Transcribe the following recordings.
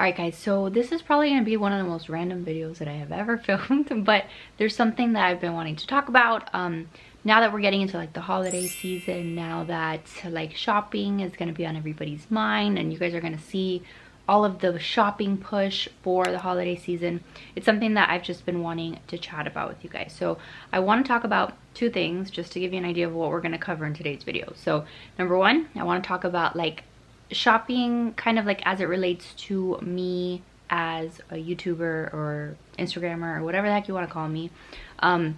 Alright guys, so this is probably going to be one of the most random videos that I have ever filmed, but there's something that I've been wanting to talk about. Now that we're getting into like the holiday season, now that like shopping is going to be on everybody's mind and you guys are going to see all of the shopping push for the holiday season, it's something that I've just been wanting to chat about with you guys. So I want to talk about two things just to give you an idea of what we're going to cover in today's video. So number one, I want to talk about like shopping kind of like as it relates to me as a YouTuber or Instagrammer or whatever the heck you want to call me. Kind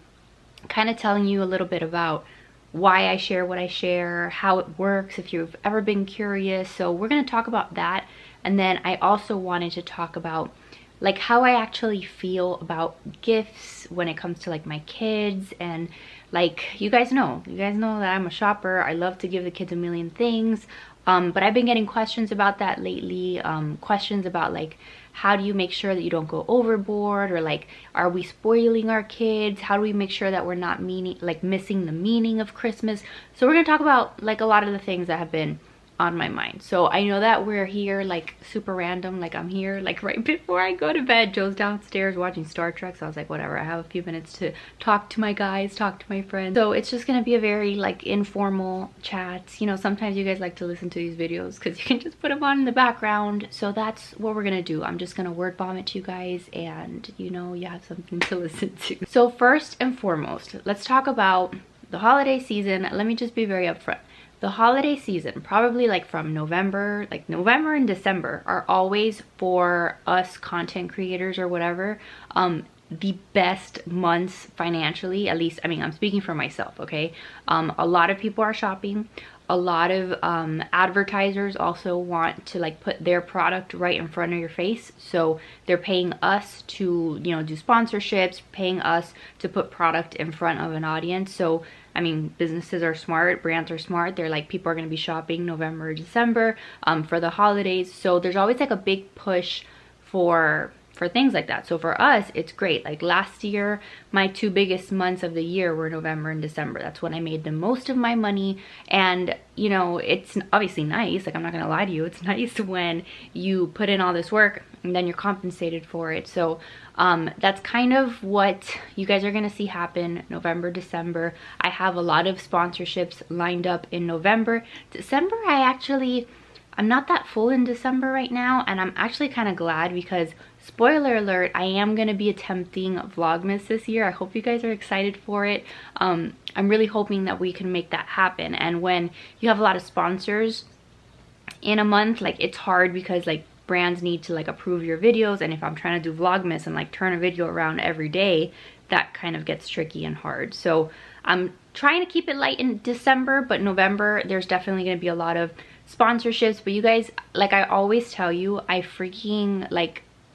of telling you a little bit about why I share what I share, how it works, if you've ever been curious. So we're going to talk about that. And then I also wanted to talk about like how I actually feel about gifts when it comes to like my kids. And like you guys know that I'm a shopper. I love to give the kids a million things. But I've been getting questions about that lately. Questions about like, how do you make sure that you don't go overboard, or like, are we spoiling our kids? How do we make sure that we're not missing the meaning of Christmas? So we're gonna talk about like a lot of the things that have been on my mind. So I know that we're here like super random, like I'm here like right before I go to bed. Joe's downstairs watching Star Trek, so I was like, whatever, I have a few minutes to talk to my guys, talk to my friends. So it's just gonna be a very like informal chat. You know, sometimes you guys like to listen to these videos because you can just put them on in the background. So that's what we're gonna do. I'm just gonna word bomb it to you guys, and you know, you have something to listen to. So first and foremost, let's talk about the holiday season. Let me just be very upfront. The holiday season, probably like from November, like November and December are always for us content creators or whatever, the best months financially, at least. I mean, I'm speaking for myself, okay? A lot of people are shopping. A lot of advertisers also want to like put their product right in front of your face. So they're paying us to, you know, do sponsorships, paying us to put product in front of an audience. So I mean, businesses are smart, brands are smart. They're like, people are going to be shopping November, December for the holidays. So there's always like a big push for things like that. So for us, it's great. Like last year, my two biggest months of the year were November and December. That's when I made the most of my money. And you know, it's obviously nice. Like, I'm not gonna lie to you, it's nice when you put in all this work and then you're compensated for it. So that's kind of what you guys are gonna see happen November, December. I have a lot of sponsorships lined up in November. December, I'm not that full in December right now, and I'm actually kind of glad because, spoiler alert, I am going to be attempting Vlogmas this year. I hope you guys are excited for it. I'm really hoping that we can make that happen. And when you have a lot of sponsors in a month, like, it's hard because like brands need to like approve your videos, and if I'm trying to do Vlogmas and like turn a video around every day, that kind of gets tricky and hard. So I'm trying to keep it light in December, but November there's definitely going to be a lot of sponsorships. But you guys, like I always tell you, I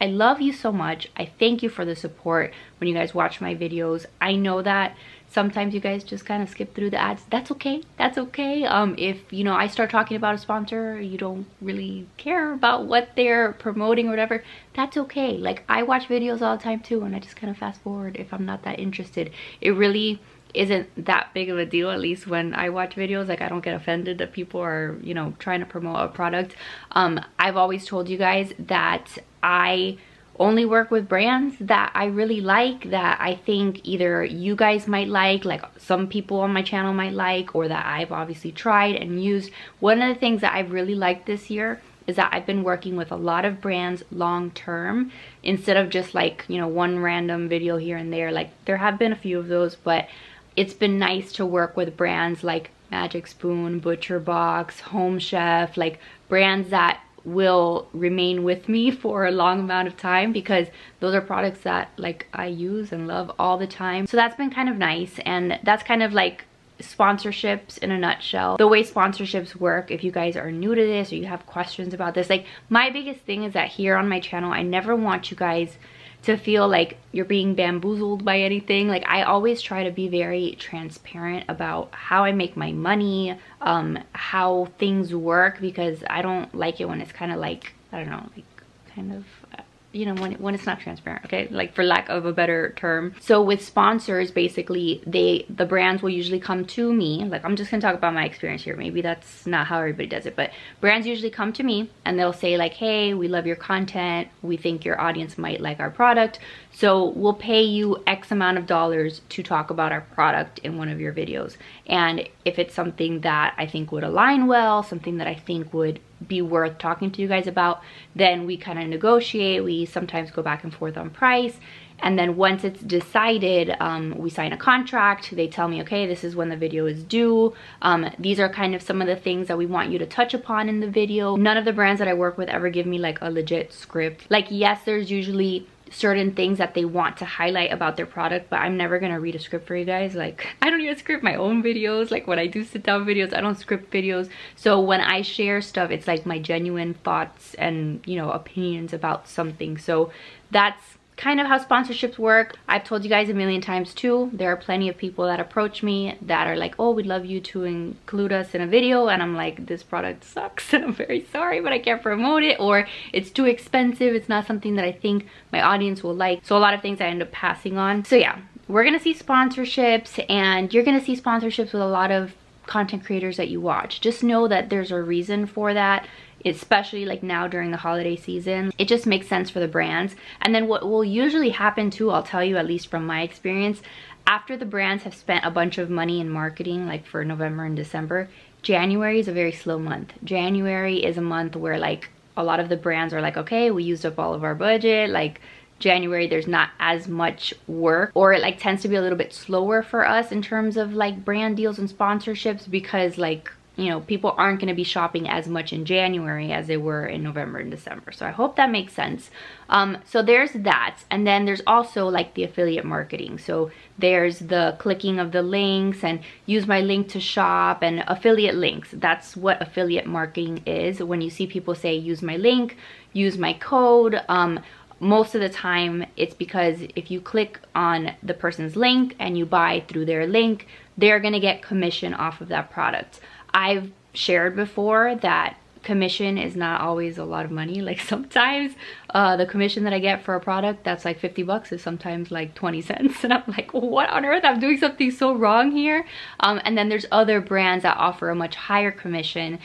love you so much. I thank you for the support when you guys watch my videos. I know that sometimes you guys just kind of skip through the ads. That's okay. That's okay. If, you know, I start talking about a sponsor, you don't really care about what they're promoting or whatever, that's okay. Like, I watch videos all the time too, and I just kind of fast forward if I'm not that interested. It really isn't that big of a deal, at least when I watch videos. Like, I don't get offended that people are, you know, trying to promote a product. I've always told you guys that I only work with brands that I really like, that I think either you guys might like some people on my channel might like, or that I've obviously tried and used. One of the things that I've really liked this year is that I've been working with a lot of brands long term, instead of just like, you know, one random video here and there. Like, there have been a few of those, but it's been nice to work with brands like Magic Spoon, Butcher Box, Home Chef, like brands that will remain with me for a long amount of time, because those are products that like I use and love all the time. So that's been kind of nice, and that's kind of like sponsorships in a nutshell. The way sponsorships work, if you guys are new to this or you have questions about this, like, my biggest thing is that here on my channel, I never want you guys to feel like you're being bamboozled by anything. Like, I always try to be very transparent about how I make my money, how things work, because I don't like it when it's kind of like, I don't know, like kind of you know, when it's not transparent, okay, like for lack of a better term. So with sponsors, basically the brands will usually come to me. Like, I'm just gonna talk about my experience here, maybe that's not how everybody does it, but brands usually come to me and they'll say like, hey, we love your content, we think your audience might like our product, so we'll pay you X amount of dollars to talk about our product in one of your videos. And if it's something that I think would align well, something that I think would be worth talking to you guys about, then we kind of negotiate. We sometimes go back and forth on price, and then once it's decided, we sign a contract. They tell me, okay, this is when the video is due, these are kind of some of the things that we want you to touch upon in the video. None of the brands that I work with ever give me like a legit script. Like, yes, there's usually certain things that they want to highlight about their product, but I'm never gonna read a script for you guys. Like, I don't even script my own videos. Like, when I do sit down videos, I don't script videos. So when I share stuff, it's like my genuine thoughts and, you know, opinions about something. So that's kind of how sponsorships work. I've told you guys a million times too, there are plenty of people that approach me that are like, oh, we'd love you to include us in a video, and I'm like, this product sucks and I'm very sorry, but I can't promote it, or it's too expensive, it's not something that I think my audience will like. So a lot of things I end up passing on. So yeah, we're gonna see sponsorships, and you're gonna see sponsorships with a lot of content creators that you watch. Just know that there's a reason for that, especially like now during the holiday season. It just makes sense for the brands. And then what will usually happen too, I'll tell you, at least from my experience, after the brands have spent a bunch of money in marketing, like for November and December, January is a very slow month. January is a month where like a lot of the brands are like, okay, we used up all of our budget. Like, January, there's not as much work, or it like tends to be a little bit slower for us in terms of like brand deals and sponsorships, because like, you know, people aren't going to be shopping as much in January as they were in November and December. So I hope that makes sense. So there's that. And then there's also like the affiliate marketing. So there's the clicking of the links and use my link to shop and affiliate links. That's what affiliate marketing is. When you see people say use my link, use my code, most of the time it's because if you click on the person's link and you buy through their link, they're going to get commission off of that product. I've shared before that commission is not always a lot of money. Like, sometimes the commission that I get for a product that's like 50 bucks is sometimes like 20 cents. And I'm like, what on earth? I'm doing something so wrong here. And then there's other brands that offer a much higher commission.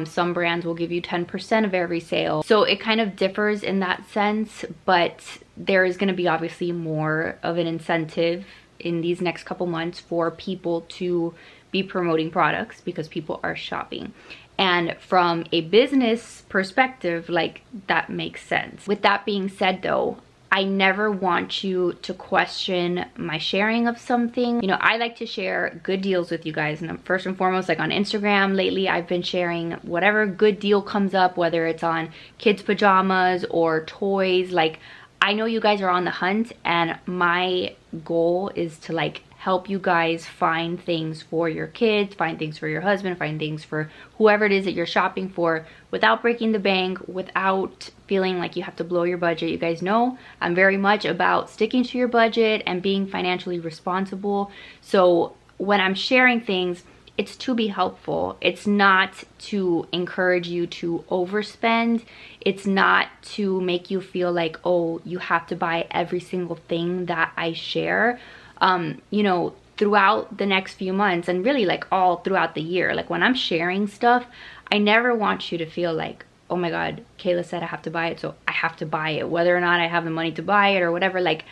Some brands will give you 10% of every sale. So it kind of differs in that sense, but there is going to be obviously more of an incentive in these next couple months for people to be promoting products because people are shopping. And from a business perspective, like, that makes sense. With that being said though, I never want you to question my sharing of something. You know, I like to share good deals with you guys. And first and foremost, like on Instagram lately, I've been sharing whatever good deal comes up, whether it's on kids' pajamas or toys. Like, I know you guys are on the hunt, and my goal is to like help you guys find things for your kids, find things for your husband, find things for whoever it is that you're shopping for without breaking the bank, without feeling like you have to blow your budget. You guys know I'm very much about sticking to your budget and being financially responsible. So when I'm sharing things, it's to be helpful. It's not to encourage you to overspend. It's not to make you feel like, oh, you have to buy every single thing that I share. You know, throughout the next few months, and really like all throughout the year, like when I'm sharing stuff, I never want you to feel like, oh my God, Kayla said I have to buy it, so I have to buy it, whether or not I have the money to buy it or whatever. Like,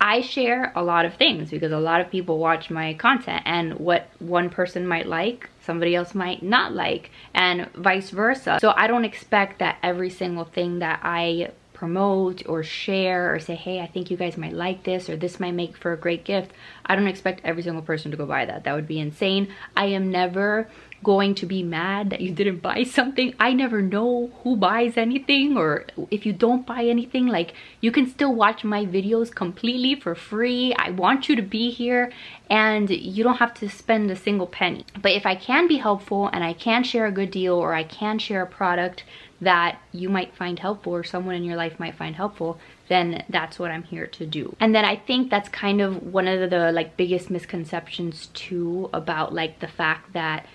I share a lot of things because a lot of people watch my content, and what one person might like, somebody else might not like, and vice versa. So I don't expect that every single thing that I promote or share or say, hey, I think you guys might like this, or this might make for a great gift, I don't expect every single person to go buy that. That would be insane. I am never going to be mad that you didn't buy something. I never know who buys anything, or if you don't buy anything, like, you can still watch my videos completely for free. I want you to be here and you don't have to spend a single penny. But if I can be helpful and I can share a good deal, or I can share a product that you might find helpful or someone in your life might find helpful, then that's what I'm here to do. And then I think that's kind of one of the like biggest misconceptions too about like the fact that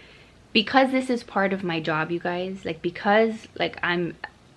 because this is part of my job, you guys, like, because like I'm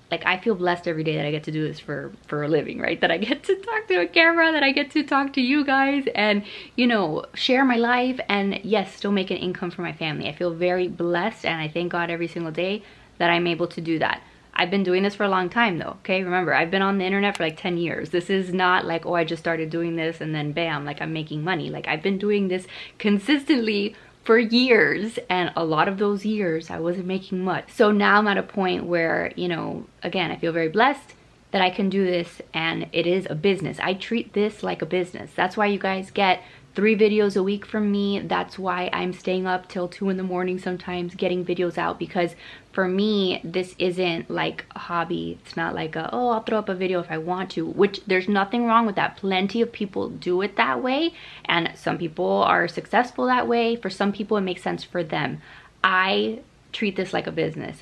like, I feel blessed every day that I get to do this for a living, right? That I get to talk to a camera, that I get to talk to you guys and, you know, share my life, and yes, still make an income for my family. I feel very blessed, and I thank God every single day that I'm able to do that. I've been doing this for a long time though, okay? Remember, I've been on the internet for like 10 years. This is not like, oh, I just started doing this and then bam, like I'm making money. Like, I've been doing this consistently for years, and a lot of those years I wasn't making much. So now I'm at a point where, you know, again, I feel very blessed that I can do this, and it is a business. I treat this like a business. That's why you guys get 3 videos a week from me. That's why I'm staying up till 2 in the morning sometimes getting videos out, because for me, this isn't like a hobby. It's not like a, oh, I'll throw up a video if I want to, which there's nothing wrong with that. Plenty of people do it that way, and some people are successful that way. For some people, it makes sense for them. I treat this like a business.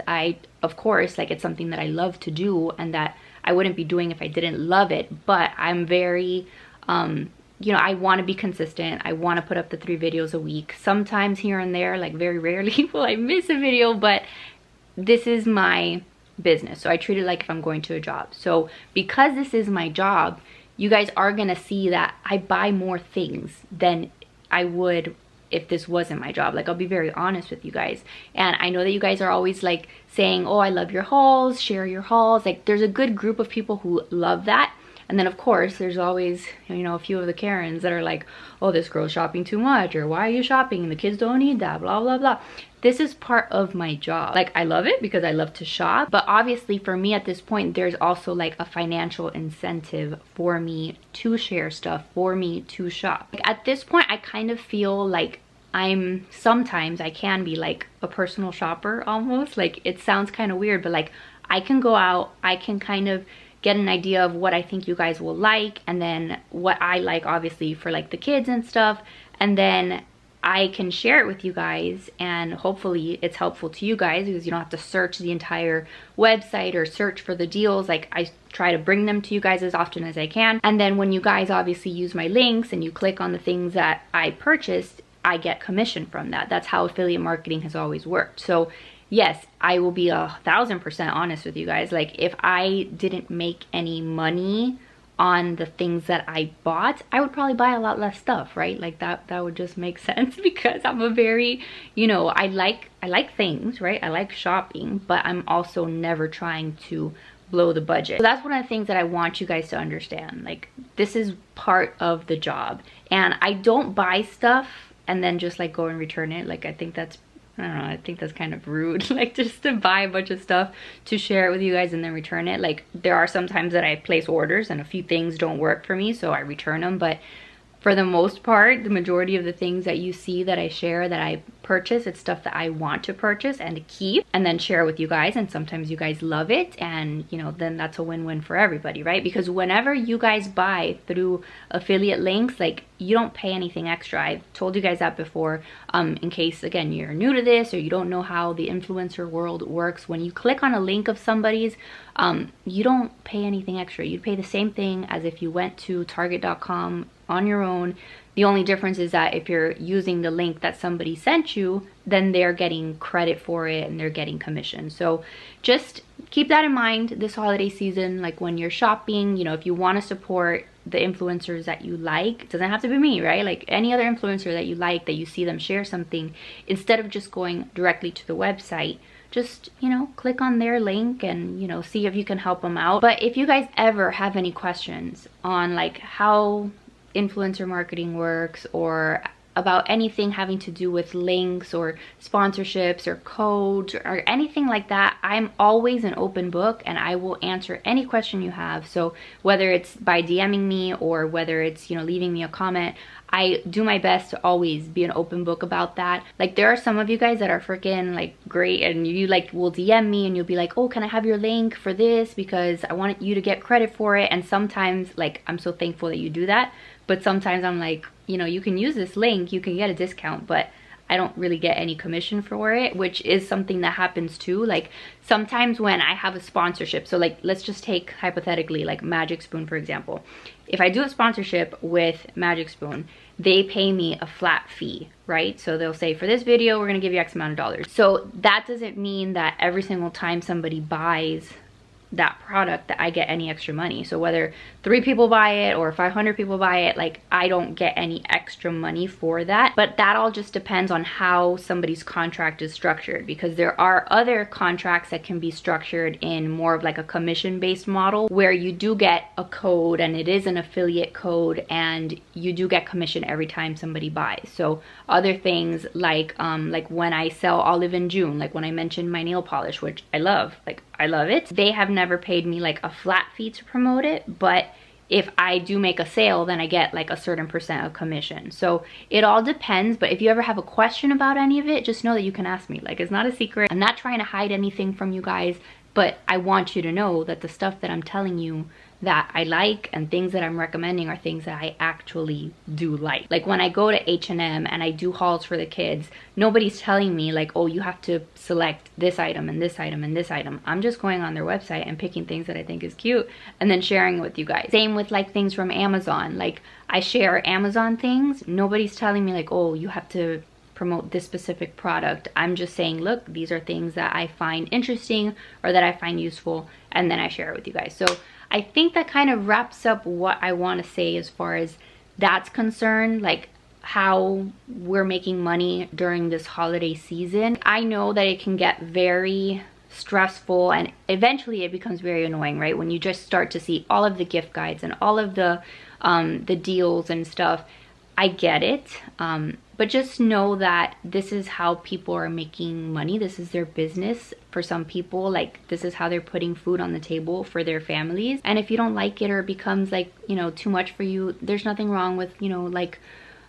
Of course, like, it's something that I love to do and that I wouldn't be doing if I didn't love it, but I'm very, you know, I want to be consistent. I want to put up the 3 videos a week. Sometimes here and there, like very rarely will I miss a video, but this is my business. So I treat it like if I'm going to a job. So because this is my job, you guys are going to see that I buy more things than I would if this wasn't my job. Like, I'll be very honest with you guys. And I know that you guys are always like saying, oh, I love your hauls, share your hauls. Like, there's a good group of people who love that. And then of course there's always, you know, a few of the Karens that are like, oh, this girl's shopping too much, or why are you shopping? The kids don't need that, blah, blah, blah. This is part of my job. Like, I love it because I love to shop, but obviously for me at this point, there's also like a financial incentive for me to share stuff, for me to shop. Like, at this point, I kind of feel like sometimes I can be like a personal shopper almost. Like, it sounds kind of weird, but like, I can go out, I can kind of get an idea of what I think you guys will like, and then what I like obviously for like the kids and stuff, and then I can share it with you guys, and hopefully it's helpful to you guys because you don't have to search the entire website or search for the deals. Like, I try to bring them to you guys as often as I can, and then when you guys obviously use my links and you click on the things that I purchased, I get commission from that. That's how affiliate marketing has always worked. So yes, I will be 1000% honest with you guys. Like, if I didn't make any money on the things that I bought, I would probably buy a lot less stuff, right? Like, that would just make sense because I'm a very, you know, I like things, right? I like shopping, but I'm also never trying to blow the budget. So that's one of the things that I want you guys to understand. Like, this is part of the job, and I don't buy stuff and then just like go and return it. Like, I think that's kind of rude. Like, just to buy a bunch of stuff to share it with you guys and then return it. Like, there are some times that I place orders and a few things don't work for me, so I return them, but for the most part, the majority of the things that you see that I share, that I purchase, it's stuff that I want to purchase and to keep and then share with you guys, and sometimes you guys love it, and you know, then that's a win-win for everybody, right? Because whenever you guys buy through affiliate links, like, you don't pay anything extra. I've told you guys that before. In case, again, you're new to this or you don't know how the influencer world works, when you click on a link of somebody's, you don't pay anything extra. You'd pay the same thing as if you went to target.com on your own. The only difference is that if you're using the link that somebody sent you, then they're getting credit for it and they're getting commission. So just keep that in mind this holiday season. Like, when you're shopping, you know, if you want to support the influencers that you like, it doesn't have to be me, right? Like, any other influencer that you like, that you see them share something, instead of just going directly to the website, just, you know, click on their link and, you know, see if you can help them out. But if you guys ever have any questions on like how influencer marketing works, or about anything having to do with links or sponsorships or codes or anything like that, I'm always an open book and I will answer any question you have. So whether it's by DMing me or whether it's, you know, leaving me a comment, I do my best to always be an open book about that. Like, there are some of you guys that are freaking like great, and you like will DM me and you'll be like, oh, can I have your link for this because I want you to get credit for it. And sometimes, like, I'm so thankful that you do that, but sometimes I'm like, you know, you can use this link, you can get a discount, but I don't really get any commission for it, which is something that happens too. Like, sometimes when I have a sponsorship, so like, let's just take hypothetically like Magic Spoon, for example. If I do a sponsorship with Magic Spoon, they pay me a flat fee, right? So they'll say, for this video, we're gonna give you X amount of dollars. So that doesn't mean that every single time somebody buys that product that I get any extra money. So whether 3 people buy it or 500 people buy it, like I don't get any extra money for that. But that all just depends on how somebody's contract is structured, because there are other contracts that can be structured in more of like a commission based model where you do get a code and it is an affiliate code and you do get commission every time somebody buys. So other things like when I sell Olive in June, like when I mentioned my nail polish, which I love, like I love it. They have never paid me like a flat fee to promote it, but if I do make a sale, then I get like a certain percent of commission. So it all depends, but if you ever have a question about any of it, just know that you can ask me. Like, it's not a secret. I'm not trying to hide anything from you guys, but I want you to know that the stuff that I'm telling you that I like and things that I'm recommending are things that I actually do like. Like when I go to H&M and I do hauls for the kids, nobody's telling me like, oh, you have to select this item and this item and this item. I'm just going on their website and picking things that I think is cute and then sharing it with you guys. Same with like things from Amazon. Like I share Amazon things. Nobody's telling me like, oh, you have to promote this specific product. I'm just saying, look, these are things that I find interesting or that I find useful, and then I share it with you guys. So I think that kind of wraps up what I want to say as far as that's concerned, like how we're making money during this holiday season. I know that it can get very stressful and eventually it becomes very annoying, right? When you just start to see all of the gift guides and all of the deals and stuff. I get it, but just know that this is how people are making money. This is their business. For some people, like this is how they're putting food on the table for their families. And if you don't like it or it becomes like, you know, too much for you, there's nothing wrong with, you know, like,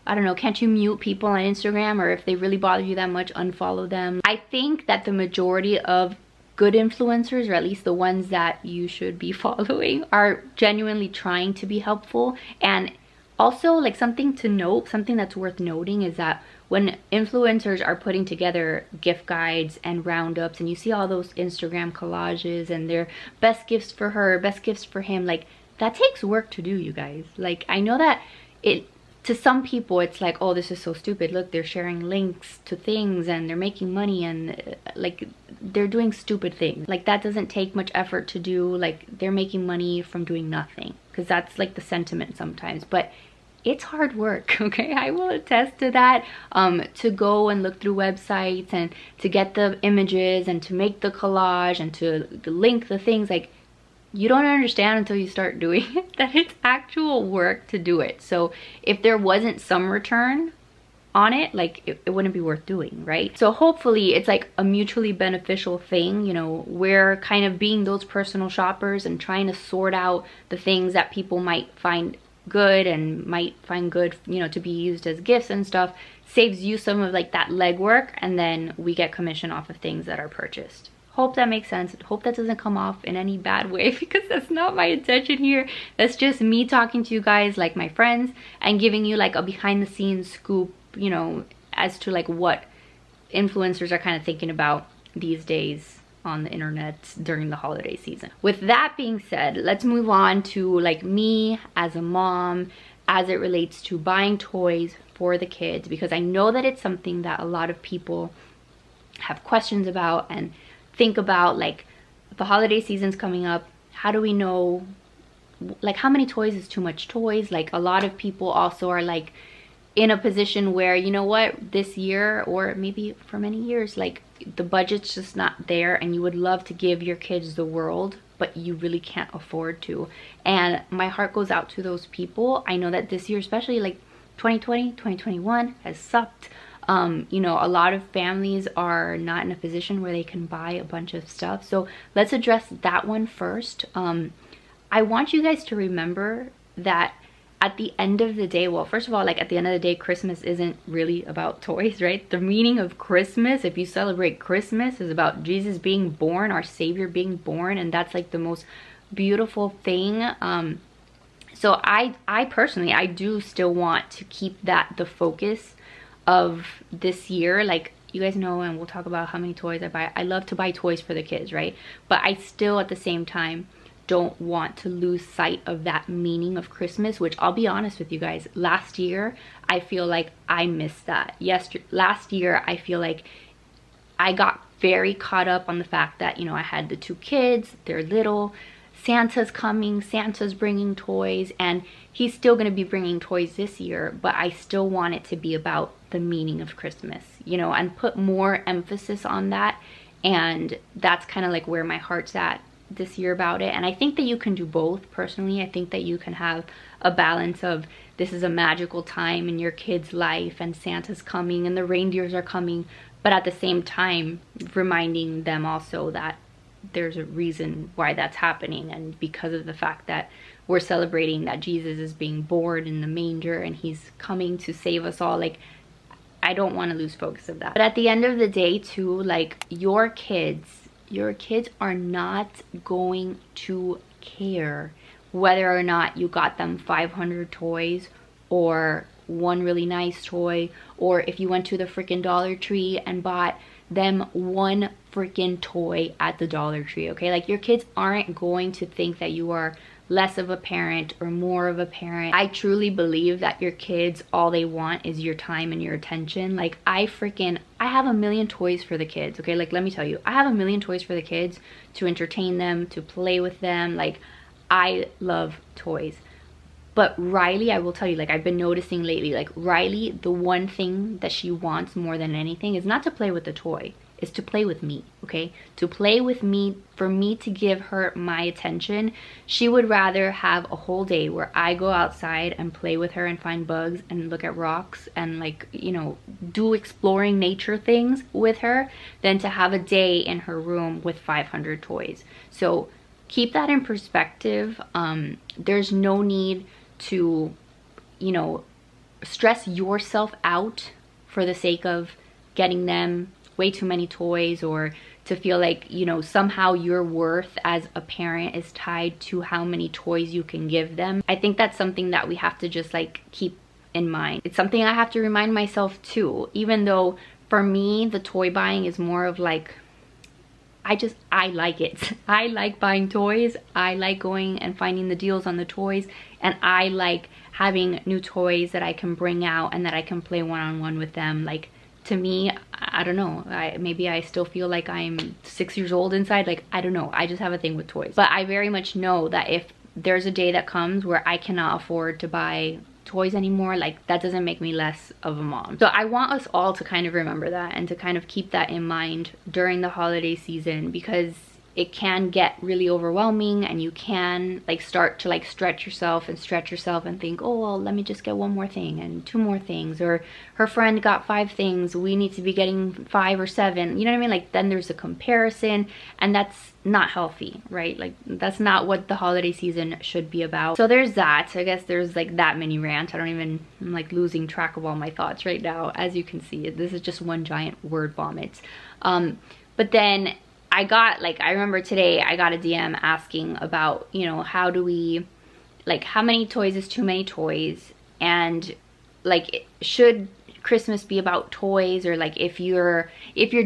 I don't know, can't you mute people on Instagram? Or if they really bother you that much, unfollow them. I think that the majority of good influencers, or at least the ones that you should be following, are genuinely trying to be helpful. And also, like, something to note, something that's worth noting is that when influencers are putting together gift guides and roundups and you see all those Instagram collages and their best gifts for her, best gifts for him, like that takes work to do, you guys. Like, I know that it, to some people it's like, oh, this is so stupid. Look, they're sharing links to things and they're making money and like they're doing stupid things. Like that doesn't take much effort to do. Like they're making money from doing nothing, because that's like the sentiment sometimes. But it's hard work, okay? I will attest to that. To go and look through websites and to get the images and to make the collage and to link the things, like you don't understand until you start doing it that it's actual work to do it. So if there wasn't some return on it, like it wouldn't be worth doing, right? So hopefully it's like a mutually beneficial thing. You know, we're kind of being those personal shoppers and trying to sort out the things that people might find good and might find good, you know, to be used as gifts and stuff. Saves you some of like that legwork, and then we get commission off of things that are purchased. Hope that makes sense. Hope that doesn't come off in any bad way, because that's not my intention here. That's just me talking to you guys like my friends and giving you like a behind the scenes scoop, you know, as to like what influencers are kind of thinking about these days on the internet during the holiday season. With that being said, let's move on to like me as a mom as it relates to buying toys for the kids, because I know that it's something that a lot of people have questions about and think about. Like, the holiday season's coming up, how do we know, like, how many toys is too much toys? Like, a lot of people also are like in a position where, you know what, this year or maybe for many years, like the budget's just not there and you would love to give your kids the world, but you really can't afford to. And my heart goes out to those people. I know that this year, especially like 2020, 2021 has sucked. You know, a lot of families are not in a position where they can buy a bunch of stuff. So let's address that one first. I want you guys to remember that at the end of the day, well, first of all, like at the end of the day, Christmas isn't really about toys, right? The meaning of Christmas, if you celebrate Christmas, is about Jesus being born, our Savior being born, and that's like the most beautiful thing. So I personally, I do still want to keep that the focus of this year. Like, you guys know, and we'll talk about how many toys I buy. I love to buy toys for the kids, right? But I still at the same time don't want to lose sight of that meaning of Christmas, which I'll be honest with you guys, last year I feel like I missed that. Last year I feel like I got very caught up on the fact that, you know, I had the 2 kids, they're little, Santa's coming, Santa's bringing toys, and he's still going to be bringing toys this year, but I still want it to be about the meaning of Christmas, you know, and put more emphasis on that. And that's kind of like where my heart's at this year about it. And I think that you can do both. Personally, I think that you can have a balance of, this is a magical time in your kid's life and Santa's coming and the reindeers are coming, but at the same time reminding them also that there's a reason why that's happening, and because of the fact that we're celebrating that Jesus is being born in the manger and he's coming to save us all. Like, I don't want to lose focus of that. But at the end of the day too, like, your kids are not going to care whether or not you got them 500 toys or one really nice toy, or if you went to the freaking Dollar Tree and bought them one freaking toy at the Dollar Tree, okay? Like, your kids aren't going to think that you are less of a parent or more of a parent. I truly believe that your kids, all they want is your time and your attention. Like, I have a million toys for the kids, okay? Like, let me tell you, I have a million toys for the kids to entertain them, to play with them. Like, I love toys. But Riley, I will tell you, like, I've been noticing lately, like, Riley, the one thing that she wants more than anything is not to play with the toy. Is to play with me, okay? To play with me, for me to give her my attention. She would rather have a whole day where I go outside and play with her and find bugs and look at rocks and, like, you know, do exploring nature things with her than to have a day in her room with 500 toys. So keep that in perspective. There's no need to, you know, stress yourself out for the sake of getting them way too many toys, or to feel like, you know, somehow your worth as a parent is tied to how many toys you can give them. I think that's something that we have to just, like, keep in mind. It's something I have to remind myself too, even though for me the toy buying is more of like, I like it. I like buying toys. I like going and finding the deals on the toys, and I like having new toys that I can bring out and that I can play one-on-one with them. Like, to me, I don't know, maybe I still feel like I'm 6 years old inside. Like, I don't know, I just have a thing with toys. But I very much know that if there's a day that comes where I cannot afford to buy toys anymore, like, that doesn't make me less of a mom. So I want us all to kind of remember that and to kind of keep that in mind during the holiday season, because it can get really overwhelming and you can, like, start to, like, stretch yourself and think, oh, well, let me just get one more thing and 2 more things, or her friend got 5 things, we need to be getting 5 or 7, you know what I mean? Like, then there's a comparison, and that's not healthy, right? Like, that's not what the holiday season should be about. So there's that. I guess there's, like, that mini rant. I'm like losing track of all my thoughts right now. As you can see, this is just one giant word vomit. But then I remember today I got a DM asking about, you know, how do we, like, how many toys is too many toys, and, like, should Christmas be about toys, or, like, if you're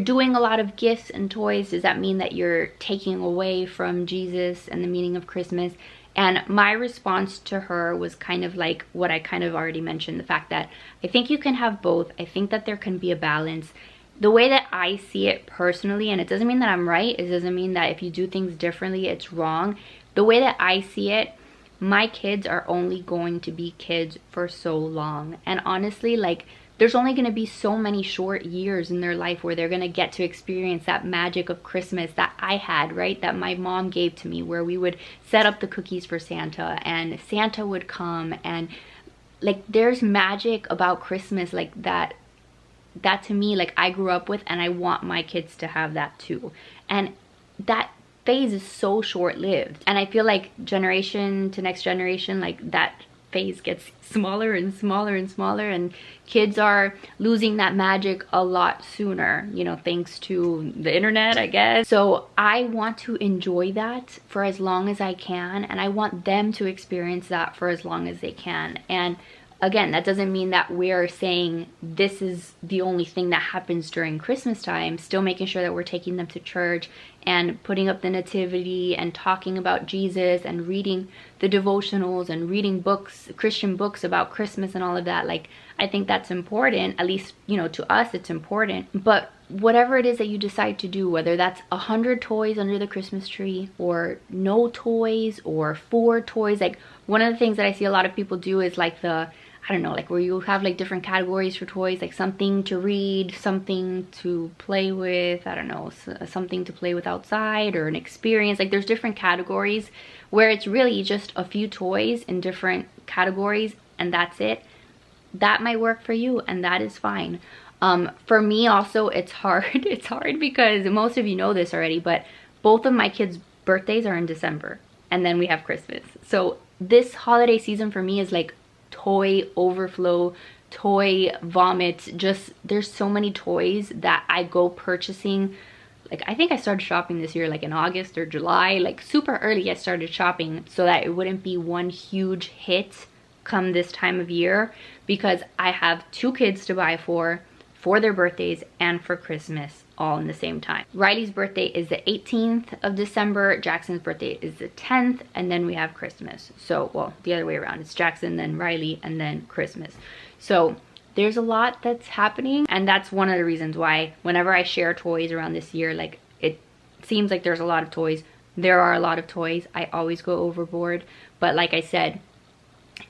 doing a lot of gifts and toys, does that mean that you're taking away from Jesus and the meaning of Christmas? And my response to her was kind of like what I kind of already mentioned, the fact that I think you can have both. I think that there can be a balance. The way that I see it personally, and it doesn't mean that I'm right, it doesn't mean that if you do things differently it's wrong. The way that I see it, my kids are only going to be kids for so long. And honestly, like, there's only going to be so many short years in their life where they're going to get to experience that magic of Christmas that I had, right? That my mom gave to me, where we would set up the cookies for Santa and Santa would come, and, like, there's magic about Christmas, like, that to me, like, I grew up with, and I want my kids to have that too. And that phase is so short-lived, and I feel like generation to next generation, like, that phase gets smaller and smaller and smaller, and kids are losing that magic a lot sooner, you know, thanks to the internet, I guess. So I want to enjoy that for as long as I can, and I want them to experience that for as long as they can. And again, that doesn't mean that we're saying this is the only thing that happens during Christmas time, still making sure that we're taking them to church and putting up the nativity and talking about Jesus and reading the devotionals and reading books, Christian books about Christmas and all of that. Like, I think that's important. At least, you know, to us it's important. But whatever it is that you decide to do, whether that's 100 toys under the Christmas tree or no toys or 4 toys, like one of the things that I see a lot of people do is like the, I don't know, like where you have like different categories for toys, like something to read, something to play with, I don't know, something to play with outside, or an experience. Like there's different categories where it's really just a few toys in different categories and that's it. That might work for you and that is fine. For me also, it's hard. It's hard because most of you know this already, but both of my kids' birthdays are in December and then we have Christmas. So this holiday season for me is like toy overflow, toy vomit. Just there's so many toys that I go purchasing. Like I think I started shopping this year like in August or July, like super early I started shopping so that it wouldn't be one huge hit come this time of year, because I have 2 kids to buy for their birthdays and for Christmas all in the same time. Riley's birthday is the 18th of December, Jackson's birthday is the 10th, and then we have Christmas. So, well, the other way around, it's Jackson, then Riley, and then Christmas. So there's a lot that's happening, and that's one of the reasons why whenever I share toys around this year, like it seems like there's a lot of toys. There are a lot of toys. I always go overboard, but like I said,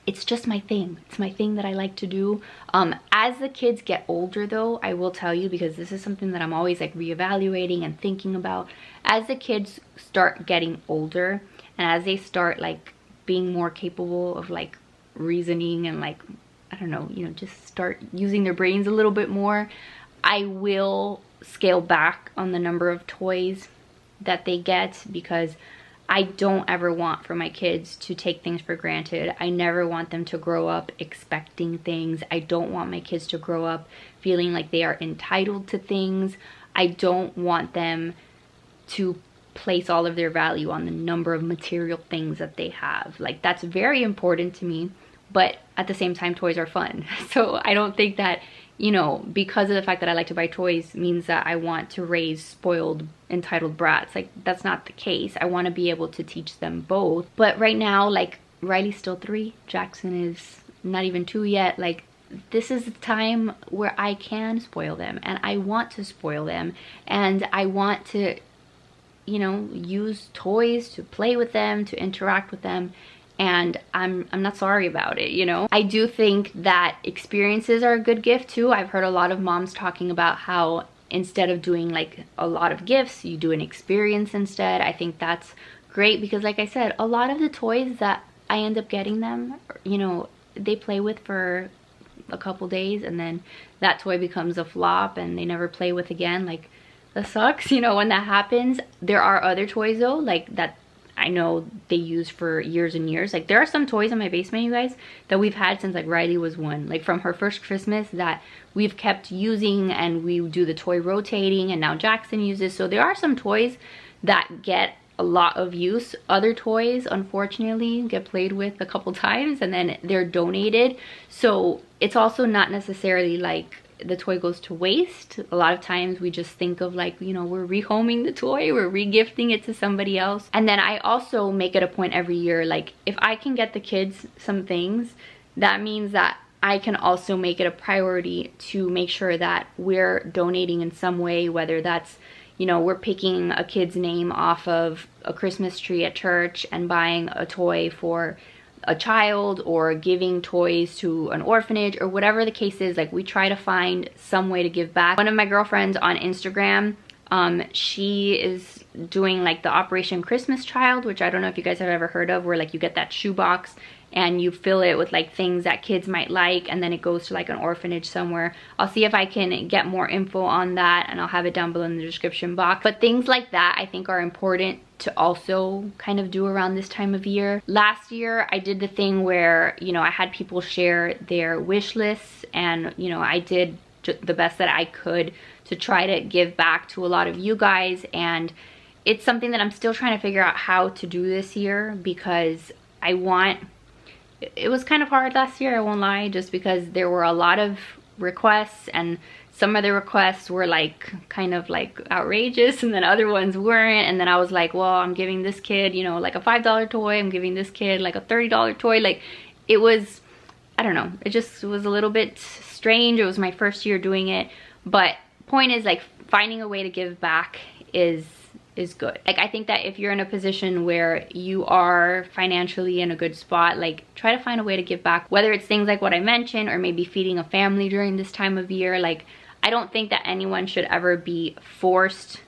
it's just my thing. It's my thing that I like to do. As the kids get older though, I will tell you, because this is something that I'm always like reevaluating and thinking about. As the kids start getting older and as they start like being more capable of like reasoning and like, I don't know, you know, just start using their brains a little bit more, I will scale back on the number of toys that they get, because I don't ever want for my kids to take things for granted. I never want them to grow up expecting things. I don't want my kids to grow up feeling like they are entitled to things. I don't want them to place all of their value on the number of material things that they have. Like that's very important to me, but at the same time, toys are fun. So I don't think that, you know, because of the fact that I like to buy toys means that I want to raise spoiled, entitled brats. Like that's not the case. I want to be able to teach them both. But right now, like Riley's still 3, Jackson is not even 2 yet. Like this is the time where I can spoil them, and I want to spoil them, and I want to, you know, use toys to play with them, to interact with them. And I'm not sorry about it, you know. I do think that experiences are a good gift too. I've heard a lot of moms talking about how instead of doing like a lot of gifts, you do an experience instead. I think that's great, because like I said, a lot of the toys that I end up getting them, you know, they play with for a couple days and then that toy becomes a flop and they never play with again. Like that sucks, you know, when that happens. There are other toys though, like that I know they use for years and years. Like there are some toys in my basement, you guys, that we've had since like Riley was 1, like from her first Christmas, that we've kept using, and we do the toy rotating, and now Jackson uses. So there are some toys that get a lot of use. Other toys unfortunately get played with a couple times and then they're donated. So it's also not necessarily like the toy goes to waste. A lot of times we just think of like, you know, we're rehoming the toy, we're regifting it to somebody else. And then I also make it a point every year, like if I can get the kids some things, that means that I can also make it a priority to make sure that we're donating in some way, whether that's, you know, we're picking a kid's name off of a Christmas tree at church and buying a toy for a child, or giving toys to an orphanage, or whatever the case is. Like we try to find some way to give back. One of my girlfriends on Instagram, she is doing like the Operation Christmas Child, which I don't know if you guys have ever heard of, where like you get that shoebox and you fill it with like things that kids might like, and then it goes to like an orphanage somewhere. I'll see if I can get more info on that, and I'll have it down below in the description box. But things like that I think are important to also kind of do around this time of year. Last year I did the thing where, you know, I had people share their wish lists, and you know, I did the best that I could to try to give back to a lot of you guys. And it's something that I'm still trying to figure out how to do this year, because it was kind of hard last year, I won't lie, just because there were a lot of requests and some of the requests were like kind of like outrageous, and then other ones weren't. And then I was like, well, I'm giving this kid, you know, like a $5 toy, I'm giving this kid like a $30 toy. Like, it was, I don't know, it just was a little bit strange. It was my first year doing it, but point is, like, finding a way to give back is good. Like, I think that if you're in a position where you are financially in a good spot, like, try to find a way to give back, whether it's things like what I mentioned, or maybe feeding a family during this time of year. Like, I don't think that anyone should ever be forced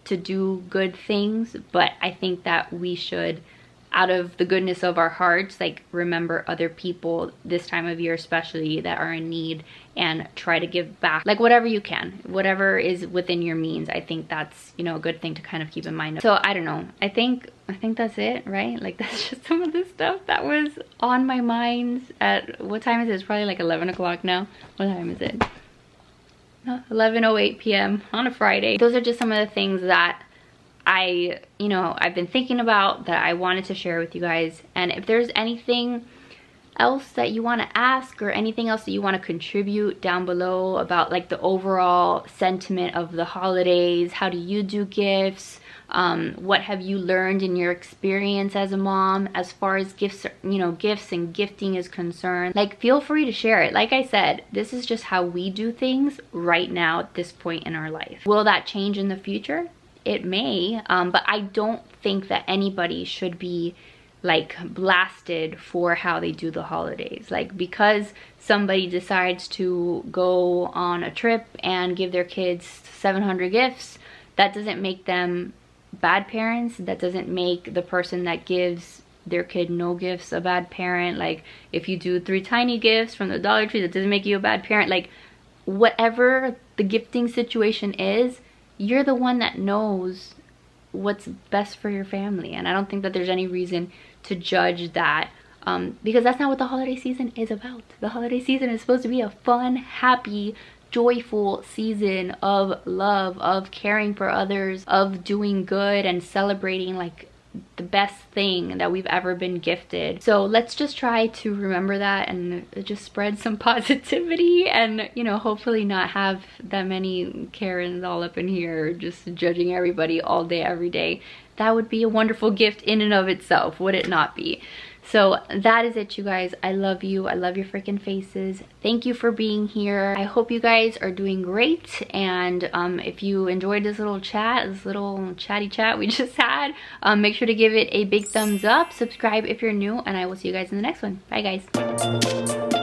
to do good things, but I think that we should, out of the goodness of our hearts, like, remember other people this time of year especially that are in need, and try to give back, like, whatever you can, whatever is within your means. I think that's, you know, a good thing to kind of keep in mind. So I don't know, I think that's it, right? Like, that's just some of the stuff that was on my mind at, what time is it? It's probably like 11 o'clock now. What time is it? 11:08 p.m. on a Friday. Those are just some of the things that I've been thinking about, that I wanted to share with you guys. And if there's anything else that you want to ask, or anything else that you want to contribute down below about, like, the overall sentiment of the holidays, how do you do gifts, what have you learned in your experience as a mom as far as gifts, you know, gifts and gifting is concerned, like, feel free to share it. Like I said, this is just how we do things right now at this point in our life. Will that change in the future? It may, but I don't think that anybody should be, like, blasted for how they do the holidays. Like, because somebody decides to go on a trip and give their kids 700 gifts, that doesn't make them bad parents. That doesn't make the person that gives their kid no gifts a bad parent. Like, if you do 3 tiny gifts from the Dollar Tree, that doesn't make you a bad parent. Like, whatever the gifting situation is, you're the one that knows what's best for your family. And I don't think that there's any reason to judge that, because that's not what the holiday season is about. The holiday season is supposed to be a fun, happy, joyful season of love, of caring for others, of doing good and celebrating, like, the best thing that we've ever been gifted. So let's just try to remember that, and just spread some positivity, and, you know, hopefully not have that many Karens all up in here just judging everybody all day, every day. That would be a wonderful gift in and of itself, would it not be? So that is it, you guys. I love you. I love your freaking faces. Thank you for being here. I hope you guys are doing great. And if you enjoyed this little chat, this little chatty chat we just had, make sure to give it a big thumbs up. Subscribe if you're new, and I will see you guys in the next one. Bye, guys.